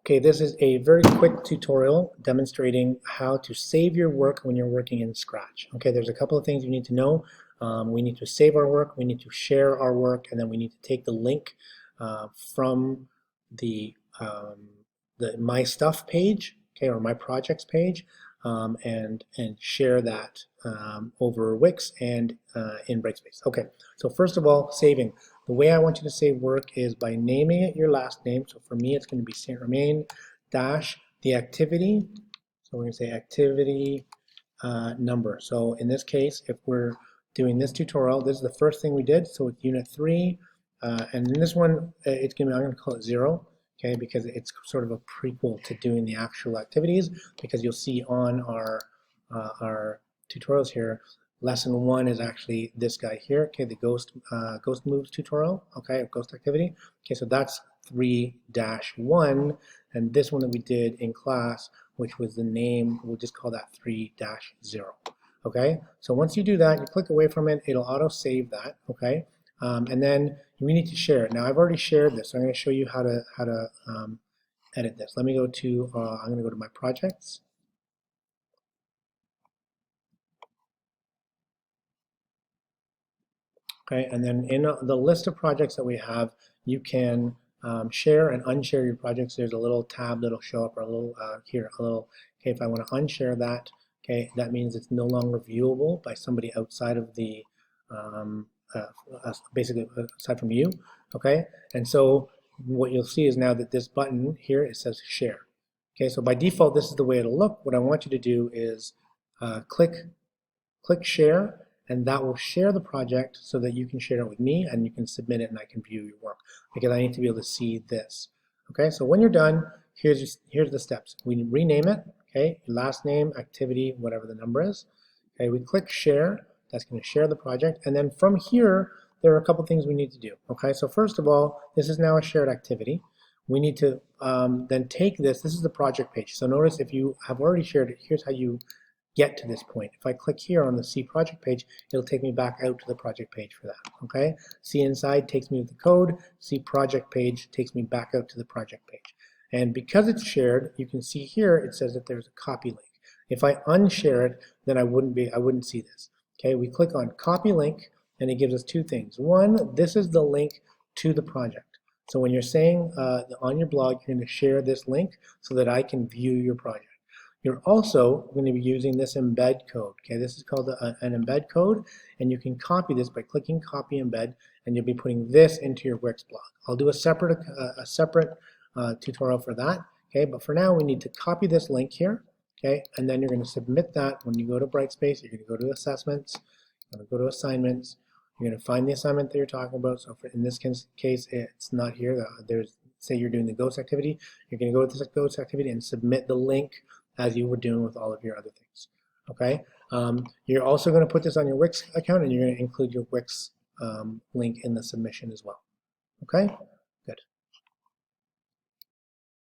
Okay, this is a very quick tutorial demonstrating how to save your work when you're working in Scratch. Okay, there's a couple of things you need to know. We need to save our work, we need to share our work, and then we need to take the link from the My Stuff page, okay, or My Projects page, and share that over Wix and in Brightspace. Okay, so first of all, saving. The way I want you to save work is by naming it your last name. So for me, it's going to be St.Romain dash the activity. So we're going to say activity number. So in this case, if we're doing this tutorial, this is the first thing we did. So it's unit 3, and in this one, it's going to be, I'm going to call it 0. Okay, because it's sort of a prequel to doing the actual activities, because you'll see on our tutorials here, lesson 1 is actually this guy here, okay, the ghost moves tutorial, okay, ghost activity. Okay, so that's 3-1, and this one that we did in class, which was the name, we'll just call that 3-0. Okay, so once you do that, you click away from it, it'll auto save that. Okay, and then we need to share it. Now I've already shared this, so I'm going to show you how to edit this. Let me go to I'm going to go to my projects. Okay, and then in the list of projects that we have, you can share and unshare your projects. There's a little tab that'll show up, or a little here, a little. Okay, if I want to unshare that, okay, that means it's no longer viewable by somebody outside of the basically aside from you. Okay, and so what you'll see is now that this button here, it says share. Okay, so by default, this is the way it'll look. What I want you to do is click share, and that will share the project so that you can share it with me and you can submit it and I can view your work, because I need to be able to see this. Okay, so when you're done, here's the steps. We rename it, okay, last name, activity, whatever the number is. Okay, we click share, that's going to share the project, and then from here, there are a couple things we need to do. Okay, so first of all, this is now a shared activity. We need to then take this is the project page. So notice if you have already shared it, here's how you get to this point. If I click here on the C project page, it'll take me back out to the project page for that. Okay, C inside takes me to the code, C project page takes me back out to the project page. And because it's shared, you can see here it says that there's a copy link. If I unshare it, then I wouldn't see this. Okay, we click on copy link and it gives us two things. One, this is the link to the project. So when you're saying on your blog, you're going to share this link so that I can view your project. You're also going to be using this embed code. Okay, this is called an embed code, and you can copy this by clicking copy embed, and you'll be putting this into your Wix blog. I'll do a separate tutorial for that. Okay, but for now we need to copy this link here. Okay, and then you're going to submit that. When you go to Brightspace, you're going to go to assessments, you're going to go to assignments, you're going to find the assignment that you're talking about. So in this case, it's not here. Say you're doing the ghost activity, you're going to go to this ghost activity and submit the link as you were doing with all of your other things. Okay, you're also going to put this on your Wix account, and you're going to include your Wix link in the submission as well. Okay,